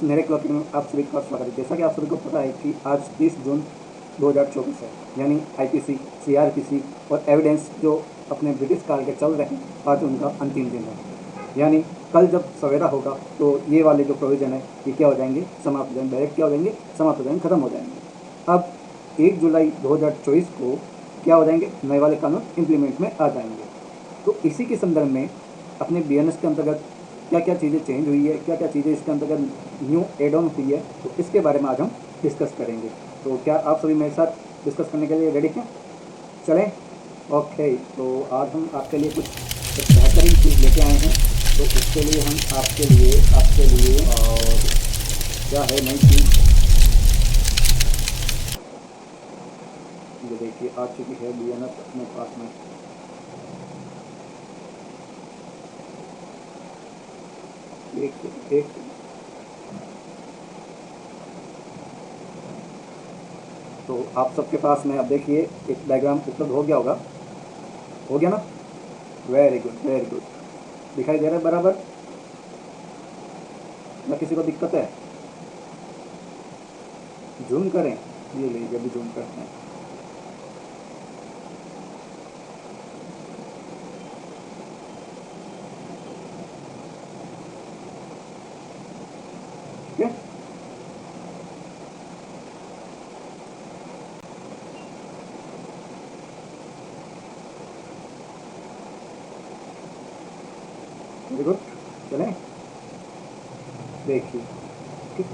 मेरे क्लॉकिंग में आप सभी का स्वागत है। जैसा कि आप सभी को पता है कि आज 30 जून 2024 है, यानी आईपीसी, सीआरपीसी और एविडेंस जो अपने ब्रिटिश काल के चल रहे हैं, आज उनका अंतिम दिन है। यानी कल जब सवेरा होगा तो ये वाले जो प्रोविज़न है ये क्या हो जाएंगे, समाप्त हो जाएंगे, डायरेक्ट क्या हो जाएंगे, समाप्त हो जाएंगे, खत्म हो जाएंगे। अब 1 जुलाई 2024 को क्या हो जाएंगे, नए वाले कानून इम्प्लीमेंट में आ जाएंगे। तो इसी के संदर्भ में अपने बीएनएस के अंतर्गत क्या क्या चीज़ें चेंज हुई है, क्या क्या चीज़ें इसके अंतर्गत न्यू एड ऑन हुई है, तो इसके बारे में आज हम डिस्कस करेंगे। तो क्या आप सभी मेरे साथ डिस्कस करने के लिए रेडी हैं? चलें। ओके, तो आज हम आपके लिए कुछ एक बेहतरीन चीज़ लेके आए हैं। तो इसके लिए हम आपके लिए और क्या है नई चीज़, ये देखिए आ चुकी है बीएनएस अपने पास में। एक तो आप सबके पास में अब देखिए एक डायग्राम उपलब्ध हो गया होगा, हो गया ना? Very good, very good. दिखाई दे रहा है बराबर या किसी को दिक्कत है? जूम करें, ये लीजिए अभी जूम करते हैं। ठीक है, वेरी गुड। चलें, देखिए कि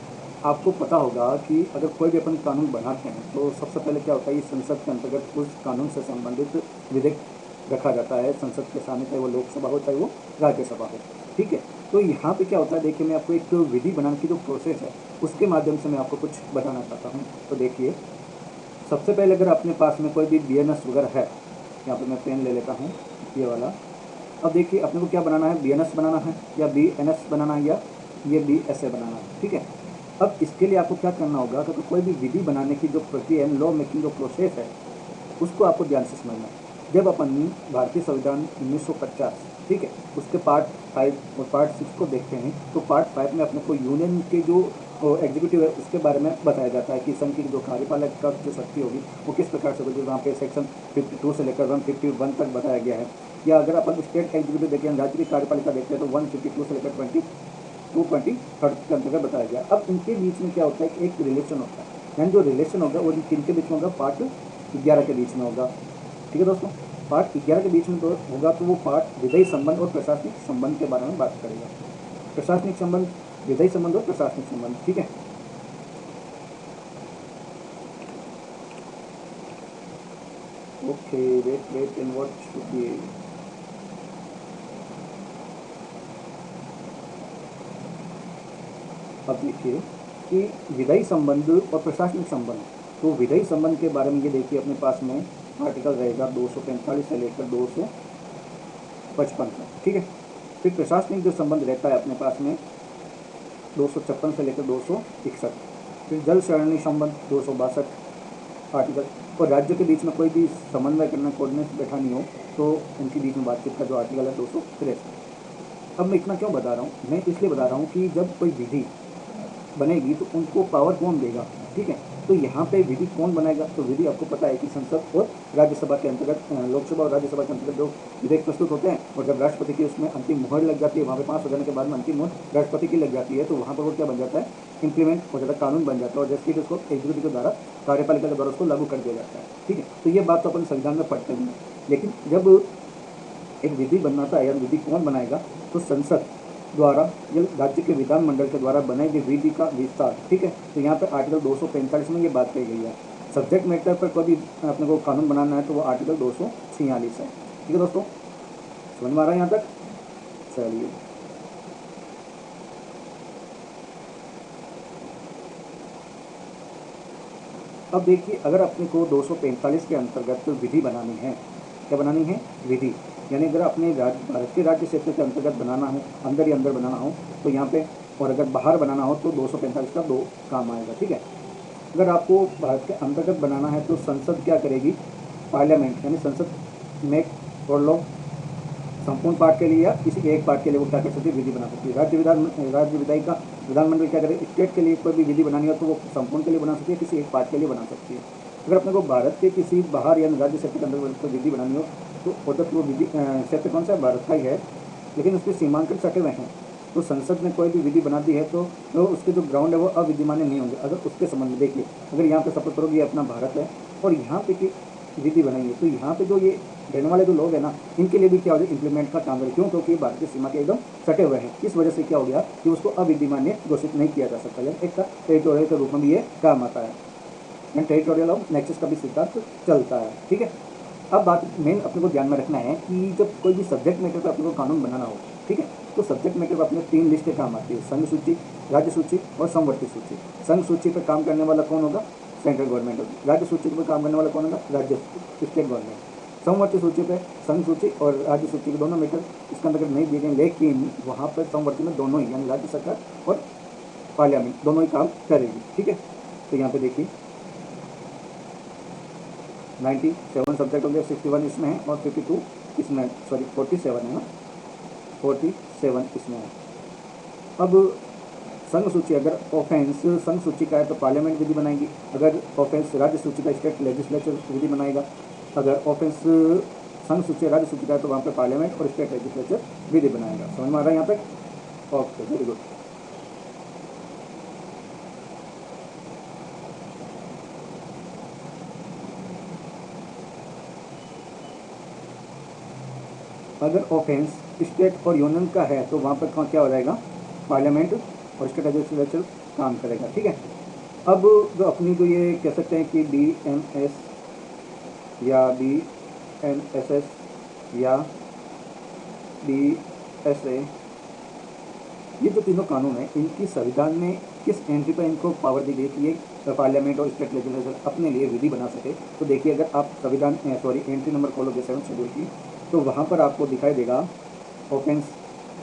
आपको पता होगा कि अगर कोई भी अपन कानून बनाते हैं तो सबसे पहले क्या होता है, इस संसद के अंतर्गत उस कानून से संबंधित विधेयक रखा जाता है संसद के सामने, चाहे वो लोकसभा हो चाहे वो राज्यसभा हो। ठीक है, तो यहाँ पे क्या होता है, देखिए मैं आपको एक विधि बनाने की जो प्रोसेस है उसके माध्यम से मैं आपको कुछ बताना चाहता हूँ। तो देखिए, सबसे पहले अगर अपने पास में कोई भी बीएनएस वगैरह है, यहाँ पे मैं पेन ले लेता हूँ ये वाला। अब देखिए अपने को क्या बनाना है, बीएनएस बनाना है या बीएनएस बनाना है या ये बीएसए बनाना है। ठीक है, अब इसके लिए आपको क्या करना होगा, क्योंकि कोई भी विधि बनाने की जो प्रक्रिया है, लॉ मेकिंग जो प्रोसेस है, उसको आपको ध्यान से समझना है। जब अपन भारतीय संविधान 1950, ठीक है, उसके पार्ट 5 और पार्ट 6 को देखते हैं तो पार्ट 5 में अपने को यूनियन के जो एग्जीक्यूटिव है उसके बारे में बताया जाता है कि संघ की जो कार्यपालक का जो शक्ति होगी वो किस प्रकार से होगी। वहाँ पे सेक्शन 52 से लेकर 151 तक बताया गया है। या अगर अपन स्टेट एग्जीक्यूटिव देखें, राज्य की कार्यपालिका देखते हैं तो 152 से लेकर 223 के अंतर्गत बताया गया। अब इनके बीच में क्या होता है, एक रिलेशन होता है, यानी जो रिलेशन होगा वो किनके बीच में होगा, पार्ट 11 के बीच में होगा। ठीक है दोस्तों, पार्ट 11 के बीच में तो होगा, तो वो पार्ट विधेयी संबंध और प्रशासनिक संबंध के बारे में बात करेगा। प्रशासनिक संबंध, विधेयी संबंध और प्रशासनिक संबंध। ठीक है, okay, wait and watch should be. अब देखिए कि विधेयी संबंध और प्रशासनिक संबंध, तो विधेयी संबंध के बारे में ये देखिए अपने पास में आर्टिकल रहेगा 245 से लेकर 255 तक। ठीक है, फिर प्रशासनिक जो संबंध रहता है अपने पास में 256 से लेकर 261। फिर जल सरणी संबंध 262 आर्टिकल, और राज्य के बीच में कोई भी समन्वय करना, कोऑर्डिनेट बैठानी हो तो उनके बीच में बातचीत का जो आर्टिकल है 263। अब मैं इतना क्यों बता रहा हूँ, मैं इसलिए बता रहा हूँ कि जब कोई विधि बनेगी तो उनको पावर कौन देगा। ठीक है, तो यहाँ पे विधि कौन बनाएगा, तो विधि आपको पता है कि संसद और राज्यसभा के अंतर्गत, लोकसभा और राज्यसभा के अंतर्गत जो विधेयक प्रस्तुत होते हैं, और जब राष्ट्रपति की उसमें अंतिम मुहर लग जाती है, वहाँ पे पास हो जाने के बाद में अंतिम मुहर राष्ट्रपति की लग जाती है, तो वहाँ पर वो क्या बन जाता है, इम्प्लीमेंट हो जाता है, कानून बन जाता है, और जैसे कि उसको एग्जीक्यूटिव के द्वारा, कार्यपालिका के द्वारा उसको लागू कर दिया जाता है। ठीक है, तो ये बात तो अपन संविधान में पढ़ते हैं, लेकिन जब एक विधि बनाता है या विधि कौन बनाएगा, तो संसद द्वारा या राज्य के विधानमंडल के द्वारा बनाई गई विधि का विस्तार। ठीक है, तो यहाँ पे आर्टिकल 245 में ये बात कही गई है। सब्जेक्ट मैटर पर कोई भी अपने को कानून बनाना है तो वो आर्टिकल 246 है। ठीक है दोस्तों, समझ में आ रहा है यहाँ तक? चलिए, अब देखिए अगर अपने को 245 के अंतर्गत विधि बनानी है, क्या बनानी है, विधि, यानी अगर अपने भारत के राज्य क्षेत्र के अंतर्गत बनाना हो, अंदर ही अंदर बनाना हो तो यहाँ पे, और अगर बाहर बनाना हो तो 245 का 2 काम आएगा। ठीक है, अगर आपको भारत के अंतर्गत बनाना है तो संसद क्या करेगी, पार्लियामेंट यानी संसद मेक और लॉ, संपूर्ण पार्ट के लिए या किसी एक पार्ट के लिए वो क्या कर सकती है, विधि बना सकती है। राज्य विधायिका विधानमंडल क्या करे, स्टेट के लिए कोई भी विधि बनानी हो तो वो संपूर्ण के लिए बना सकती है, किसी एक पार्ट के लिए बना सकती है। अगर अपने को भारत के किसी बाहर या राज्य क्षेत्र के अंदर कोई विधि बनानी हो तो उधर वो विधि क्षेत्र कौन सा है, भारत का ही है, लेकिन उसके सीमांकन सटे हुए हैं। तो संसद ने कोई भी विधि बना दी है तो उसके जो ग्राउंड है वो अविद्यमान्य नहीं होंगे। अगर उसके संबंध में देखिए, अगर यहाँ पे सपोज करो ये अपना भारत है और यहाँ पे की विधि बनाइए तो यहाँ पे जो ये रहने वाले जो लोग हैं ना, इनके लिए भी क्या हो गया, इंप्लीमेंट का काम है। क्यों? क्योंकि भारतीय सीमा के एकदम सटे हुए हैं। इस वजह से क्या हो गया कि उसको अविद्यमान्य घोषित नहीं किया जा सकता। यानी एक टेरिटोरियल के रूप में भी ये काम आता है। एंड टेरिटोरियल ऑफ नेक्सस का भी सिद्धांत चलता है। ठीक है, अब बात मेन अपने को ध्यान में रखना है कि जब कोई भी सब्जेक्ट मैटर पर अपने को कानून बनाना हो, ठीक है, तो सब्जेक्ट मैटर पर अपने 3 लिस्टें काम आती है, संघ सूची, राज्य सूची और समवर्ती सूची। संघ सूची पर काम करने वाला कौन होगा, सेंट्रल गवर्नमेंट होगी। राज्य सूची पर काम करने वाला कौन होगा, राज्य स्टेट गवर्नमेंट। समवर्ती सूची पर संघ सूची और राज्य सूची के दोनों मैटर इसके अंदर नहीं दिए गए, लेकिन वहाँ पर समवर्ती में दोनों ही यानी राज्य सरकार और पार्लियामेंट दोनों ही काम करेगी। ठीक है, तो यहाँ पे देखिए 97 सब्जेक्ट हो गया, 61 इसमें है और 52 इसमें, सॉरी 47 है ना, 47 इसमें है। अब संघ सूची, अगर ऑफेंस संघ सूची का है तो पार्लियामेंट विधि बनाएगी। अगर ऑफेंस राज्य सूची का स्टेट लेजिस्लेचर विधि बनाएगा। अगर ऑफेंस संघ सूची राज्य सूची का है तो वहाँ पे पार्लियामेंट और स्टेट लेजिस्लेचर विधि बनाएगा। समझ में आ रहा है यहाँ तक? Okay, very good. अगर ऑफेंस स्टेट और यूनियन का है तो वहाँ पर क्या हो जाएगा, पार्लियामेंट और स्टेट लेजिस्लेचर काम करेगा। ठीक है, अब जो अपनी जो ये कह सकते हैं कि BMS या BMSS या BSA, ये जो तीनों कानून हैं इनकी संविधान में किस एंट्री पर इनको पावर दी गई कि ये पार्लियामेंट और स्टेट लेजिस्लेचर अपने लिए विधि बना सके। तो देखिए, अगर आप संविधान एंट्री नंबर खोलोगे 7 शेड्यूल की, तो वहाँ पर आपको दिखाई देगा ऑफेंस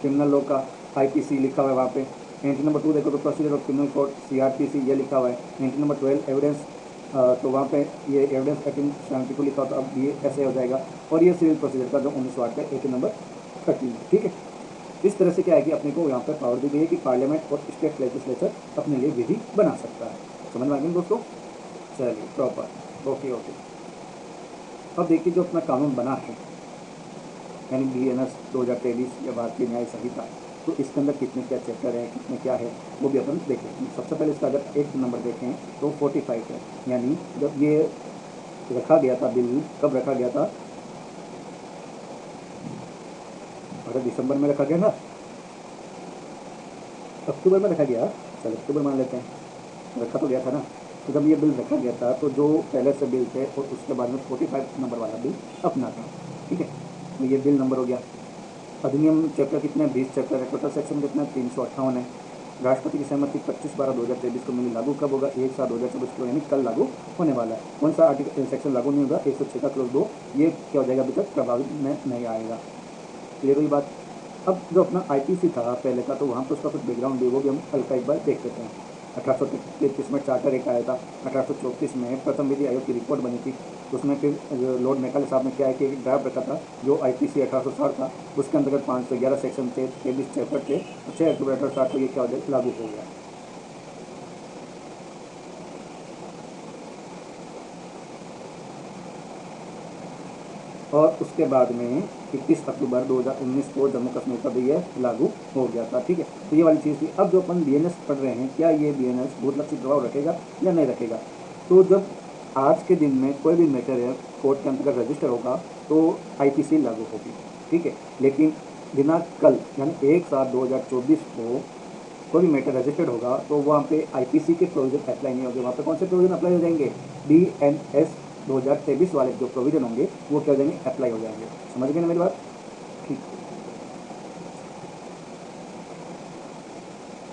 क्रिमिनल लॉ का IPC लिखा हुआ है वहाँ पे। एंट्री नंबर 2 देखो तो procedure of criminal code CRPC ये लिखा हुआ है। एंट्री नंबर 12 एविडेंस, तो वहाँ पे ये एविडेंस एक्ट 72 लिखा होता है, अब ये ऐसे हो जाएगा। और ये सिविल प्रोसीजर का जो 1908 का एंट्री नंबर 13। ठीक है, इस तरह से क्या है कि अपने को यहाँ पर पावर दी गई है कि पार्लियामेंट और स्टेट लेजिस्लेचर अपने लिए विधि बना सकता है। समझ में आ गई दोस्तों? चलिए, प्रॉपर, ओके ओके। अब देखिए, जो अपना कानून बना है यानी BNS 2023 या भारतीय न्याय संहिता, तो इसके अंदर कितने क्या चैप्टर हैं, कितने क्या है, वो भी अपन देखें। सबसे पहले इसका अगर एक नंबर देखें तो 45 है। यानी जब ये रखा गया था बिल, कब रखा गया था, अगर दिसंबर में रखा गया ना, अक्टूबर में रखा गया, चलो अक्टूबर मान लेते हैं, रखा तो गया था ना। तो जब ये बिल रखा गया था तो जो पहले से बिल थे और उसके बाद में 45 नंबर वाला बिल अपना था। ठीक है, तो ये बिल नंबर हो गया। अधिनियम चैप्टर कितने, 20 चैप्टर है। टोटल सेक्शन कितने, 358 है। राष्ट्रपति की सहमति 25/12/2023 को मिली। लागू कब होगा, 1/7/2024 को, यानी कल लागू होने वाला है। कौन सा आर्टिकल सेक्शन लागू नहीं होगा, 106 का क्लोज 2, ये क्या हो जाएगा, अभी तक प्रभावित में नहीं आएगा। क्लियर हुई बात? अब जो अपना IPC था पहले का, तो वहाँ पर उसका कुछ बैकग्राउंड भी वो भी हम कल का एक बार देख लेते हैं। 1833 में चार्टर एक आया था। 1834 में प्रथम विधि आयोग की रिपोर्ट बनी थी। उसमें फिर लॉर्ड मैकाले साहब ने क्या है कि एक ड्राफ्ट रखा था जो IPC 1860 था। उसके अंतर्गत 511 सेक्शन थे, 23 चैप्टर थे। 6 अक्टूबर 1860 को ये क्या हो जाए, लागू हो गया। और उसके बाद में 21 अक्टूबर 2019 को जम्मू कश्मीर का भी ये लागू हो गया था। ठीक है, तो ये वाली चीज़ थी। अब जो अपन BNS पढ़ रहे हैं, क्या ये BNS भूतलक्षी प्रभाव रखेगा या नहीं रखेगा? तो जब आज के दिन में कोई भी मैटर है कोर्ट के अंतर्गत रजिस्टर होगा तो IPC लागू होगी। ठीक है, लेकिन दिनांक कल यानी 1/7/2024 को कोई भी मैटर रजिस्टर्ड होगा तो वहाँ पे IPC के प्रोविजन अप्लाई नहीं होंगे। वहाँ पे कौन से प्रोविजन अप्लाई हो जाएंगे, BNS 2023 वाले जो प्रोविजन होंगे वो क्या हो जाएंगे, अप्लाई हो जाएंगे। समझ गए ना मेरी बात? ठीक,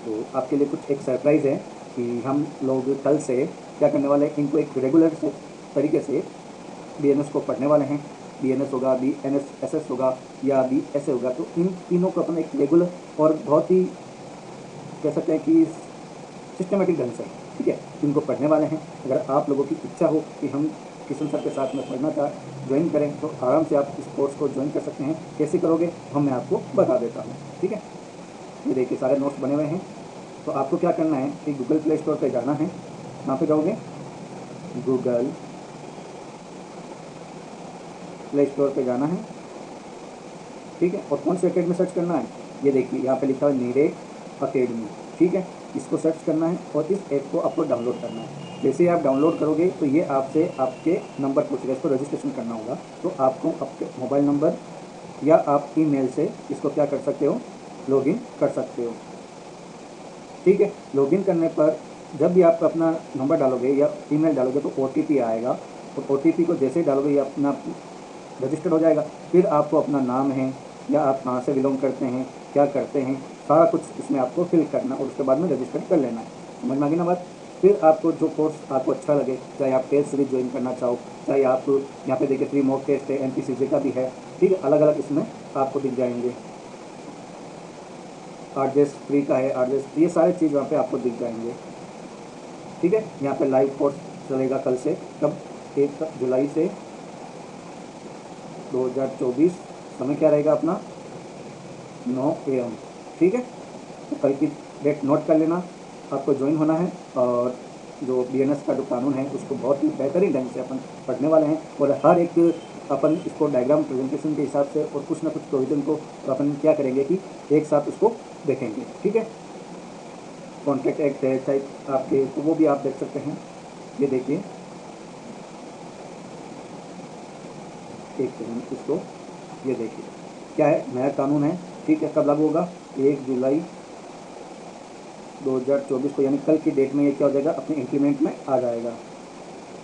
तो आपके लिए कुछ एक सरप्राइज़ है कि हम लोग कल से क्या करने वाले हैं, इनको एक रेगुलर तरीके से BNS को पढ़ने वाले हैं। BNS होगा, BNSS होगा या BSA होगा, तो इन तीनों को अपन एक रेगुलर और बहुत ही कह सकते हैं कि सिस्टमेटिक ढंग से, ठीक है, इनको पढ़ने वाले हैं। अगर आप लोगों की इच्छा हो कि हम किशन सर के साथ में पढ़ना ज्वाइन करें तो आराम से आप इस कोर्स को ज्वाइन कर सकते हैं। कैसे करोगे हम मैं आपको बता देता हूँ, ठीक है। ये देखिए सारे नोट्स बने हुए हैं। तो आपको क्या करना है कि गूगल प्ले स्टोर पे जाना है। कहाँ पे जाओगे? गूगल प्ले स्टोर पे जाना है, ठीक है। और कौन से अकेडमी सर्च करना है? ये देखिए यहाँ पे लिखा है नीरे अकेडमी, ठीक है। इसको सर्च करना है और इस ऐप को आपको डाउनलोड करना है। जैसे ही आप डाउनलोड करोगे तो ये आपसे आपके नंबर पूछेगा, इसको रजिस्ट्रेशन करना होगा। तो आपको आपके मोबाइल नंबर या आप ईमेल से इसको क्या कर सकते हो, लॉगिन कर सकते हो, ठीक है। लॉगिन करने पर जब भी आप अपना नंबर डालोगे या ईमेल डालोगे तो OTP आएगा। तो OTP को जैसे ही डालोगे ये अपना रजिस्टर्ड हो जाएगा। फिर आपको अपना नाम है या आप कहाँ से बिलोंग करते हैं, क्या करते हैं, सारा कुछ इसमें आपको फिल करना और उसके बाद में रजिस्टर कर लेना है। समझ में आ गई ना बात? फिर आपको जो कोर्स आपको अच्छा लगे, चाहे आप टेस्ट सीरीज ज्वाइन करना चाहो, चाहे आप यहाँ पे देखिए फ्री मॉक टेस्ट है, MPCJ का भी है, ठीक है। अलग अलग इसमें आपको दिख जाएंगे। RJS फ्री का है, RJS, ये सारे चीज़ वहाँ पे आपको दिख जाएंगे, ठीक है। यहाँ पे लाइव कोर्स चलेगा कल से, कब? 1 जुलाई से 2024। समय क्या रहेगा अपना? 9 AM, ठीक है। तो कल की डेट नोट कर लेना। आपको ज्वाइन होना है और जो BNS का जो कानून है उसको बहुत ही बेहतरीन ढंग से अपन पढ़ने वाले हैं और हर एक अपन इसको डायग्राम प्रेजेंटेशन के हिसाब से और कुछ ना कुछ प्रोविजन को अपन क्या करेंगे कि एक साथ उसको देखेंगे, ठीक है। कॉन्ट्रैक्ट एक्ट है चाहे आपके, तो वो भी आप देख सकते हैं। ये देखिए, एक सेकंड, इसको ये देखिए क्या है, नया कानून है, ठीक है। कब लागू होगा? 1 जुलाई 2024 को, यानी कल की डेट में ये क्या हो जाएगा, अपने इंप्लीमेंट में आ जाएगा।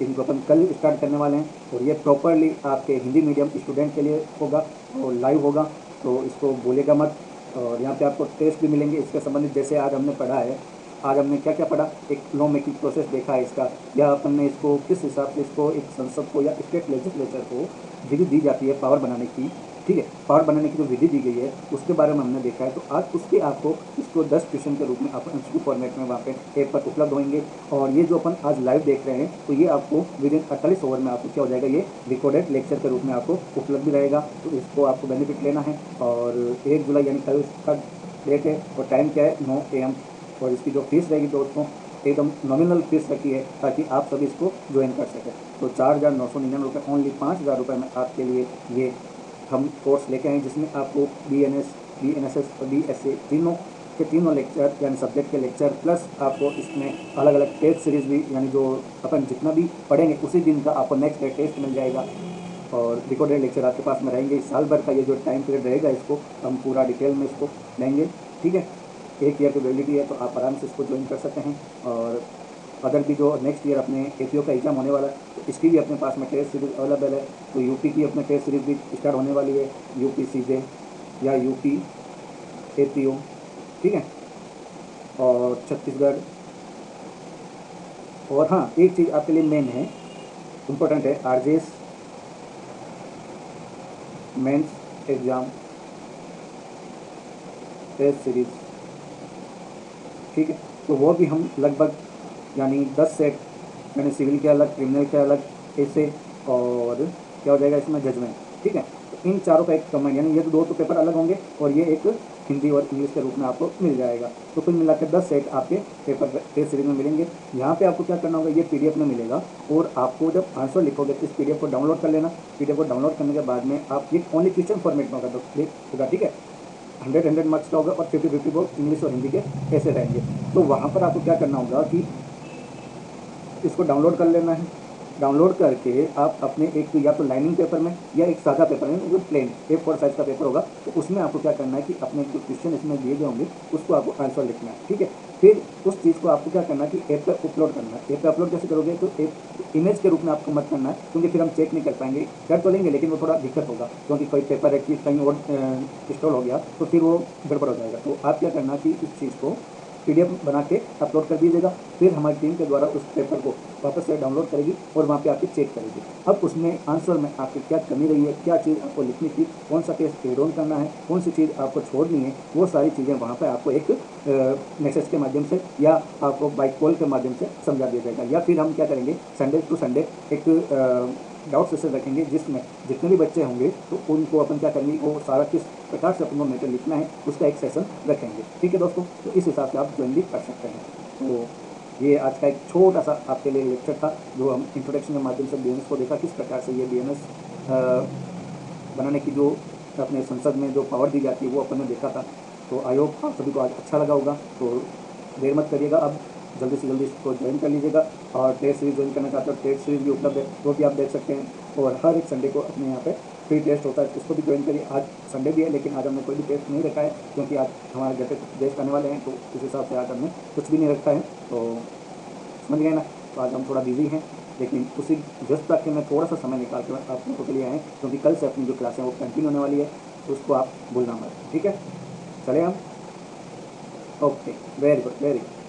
इनको अपन कल स्टार्ट करने वाले हैं और ये प्रॉपरली आपके हिंदी मीडियम स्टूडेंट के लिए होगा और लाइव होगा, तो इसको भूलेगा मत। और यहाँ पे आपको टेस्ट भी मिलेंगे इसके संबंधित, जैसे आज हमने पढ़ा है। आज हमने क्या क्या पढ़ा? एक लॉ मेकिंग प्रोसेस देखा है इसका, या अपन ने इसको किस हिसाब से इसको एक संसद को या स्टेट लेजिस्लेचर को विधि दी जाती है पावर बनाने की, ठीक है। पावर बनाने की जो विधि दी गई है उसके बारे में हमने देखा है। तो आज उसके आपको इसको 10 क्वेश्चन के रूप में अपन MCQ फॉर्मेट में वहाँ पे ऐप पर उपलब्ध होंगे। और ये जो अपन आज लाइव देख रहे हैं तो ये आपको विद इन 48 ओवर में आपको क्या हो जाएगा, ये रिकॉर्डेड लेक्चर के रूप में आपको उपलब्ध रहेगा। तो इसको आपको बेनिफिट लेना है। और 1 जुलाई यानी कल इसका डेट है और टाइम क्या है, 9 AM। और इसकी जो फीस रहेगी दोस्तों एकदम नॉमिनल फीस रखी है ताकि आप सभी इसको ज्वाइन कर सकें। तो 4,999 रुपये, ओनली 5,000 रुपये में आपके लिए ये हम कोर्स लेके आए, जिसमें आपको BNS, BNSS और BSA तीनों के तीनों लेक्चर यानी सब्जेक्ट के लेक्चर प्लस आपको इसमें अलग अलग टेस्ट सीरीज भी, यानी जो अपन जितना भी पढ़ेंगे उसी दिन का आपको नेक्स्ट डे टेस्ट मिल जाएगा। और रिकॉर्डेड लेक्चर आपके पास में रहेंगे। साल भर का ये जो टाइम पीरियड रहेगा इसको हम पूरा डिटेल में इसको लेंगे, ठीक है। 1 ईयर की वैलिडिटी है तो आप आराम से इसको ज्वाइन कर सकते हैं। और अदर भी जो नेक्स्ट ईयर अपने APO का एग्ज़ाम होने वाला है तो इसकी भी अपने पास में टेस्ट सीरीज अवेलेबल है। तो यूपी की अपने टेस्ट सीरीज भी स्टार्ट होने वाली है, UPCJ या UP APO, ठीक है। और छत्तीसगढ़। और हाँ, एक चीज़ आपके लिए मेन है, इम्पोर्टेंट है, RJS mains exam test series, ठीक है। तो वो भी हम लगभग यानी 10 सेट, यानी सिविल के अलग, क्रिमिनल के अलग, ऐसे, और क्या हो जाएगा इसमें जजमेंट, ठीक है। तो इन चारों का एक कमेंट, यानी ये दो तो पेपर अलग होंगे और ये एक हिंदी और इंग्लिश के रूप में आपको मिल जाएगा। तो कुल मिलाकर 10 सेट आपके पेपर टेस्ट सीरीज में मिलेंगे। यहाँ पे आपको क्या करना होगा, ये PDF में मिलेगा और आपको जब आंसर लिखोगे तो इस PDF को डाउनलोड कर लेना। PDF को डाउनलोड करने के बाद में आप ये ओनली क्वेश्चन फॉर्मेट में होगा, ठीक है। 100 मार्क्स का होगा और 50 वो इंग्लिश और हिंदी के ऐसे रहेंगे। तो वहाँ पर आपको क्या करना होगा कि इसको डाउनलोड कर लेना है। डाउनलोड करके आप अपने एक या तो लाइनिंग पेपर में या एक सादा पेपर में, जो प्लेन A4 साइज का पेपर होगा, तो उसमें आपको क्या करना है कि अपने जो क्वेश्चन इसमें दिए गए होंगे उसको आपको आंसर लिखना है, ठीक है। फिर उस चीज़ को आपको क्या करना है कि ऐप पर अपलोड करना है। ऐप पर अपलोड कैसे करोगे, तो एक इमेज के रूप में आपको मत करना है, क्योंकि फिर हम चेक नहीं कर पाएंगे। कर तो लेंगे लेकिन वो थोड़ा दिक्कत होगा, क्योंकि कोई पेपर है कि कहीं और इंस्टॉल हो गया तो फिर वो गड़बड़ हो जाएगा। तो आप क्या करना कि इस चीज़ को PDF बना के अपलोड कर दीजिएगा। फिर हमारी टीम के द्वारा उस पेपर को वापस से डाउनलोड करेगी और वहाँ पे आके चेक करेगी। अब उसमें आंसर में आपकी क्या कमी रही है, क्या चीज़ आपको लिखनी थी, कौन सा टेस्ट एड ऑन करना है, कौन सी चीज़ आपको छोड़नी है, वो सारी चीज़ें वहाँ पे आपको एक मैसेज के माध्यम से या आपको बाई कॉल के माध्यम से समझा दिया जाएगा। या फिर हम क्या करेंगे, संडे टू संडे एक डाउट सेशन रखेंगे जिसमें जितने भी बच्चे होंगे तो उनको अपन क्या करेंगे, वो सारा किस प्रकार से अपन को मैटर लिखना है उसका एक सेशन रखेंगे। ठीक है दोस्तों, तो इस हिसाब से आप ज्वाइन भी कर सकते हैं। तो ये आज का एक छोटा सा आपके लिए लेक्चर था, जो हम इंट्रोडक्शन के माध्यम से BMS को देखा, किस प्रकार से ये BMS बनाने की जो अपने संसद में जो पावर दी जाती है वो अपन ने देखा था। तो आई होप आप सभी को आज अच्छा लगा होगा। तो देर मत करिएगा, अब जल्दी से जल्दी इसको ज्वाइन कर लीजिएगा। और टेस्ट सीरीज ज्वाइन करना चाहते हो, टेस्ट सीरीज भी उपलब्ध है, वो भी आप देख सकते हैं। और हर एक संडे को अपने यहाँ पे फ्री टेस्ट होता है, उसको भी ज्वाइन करिए। आज संडे भी है लेकिन आज हमने कोई भी टेस्ट नहीं रखा है, क्योंकि आज हमारे घर पे कुछ गेस्ट आने वाले हैं, तो इस हिसाब से आज हमने कुछ भी नहीं रखा है। तो समझ गए ना। तो आज हम थोड़ा बिजी हैं, लेकिन उसी व्यस्तता के मैं थोड़ा सा समय निकाल के आप लोगों के लिए आए, क्योंकि कल से अपनी जो क्लासें वो कंटिन्यू होने वाली है, तो उसको आप भूलना मत। ठीक है, चले हम। Okay, very good, very good,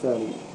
चलिए।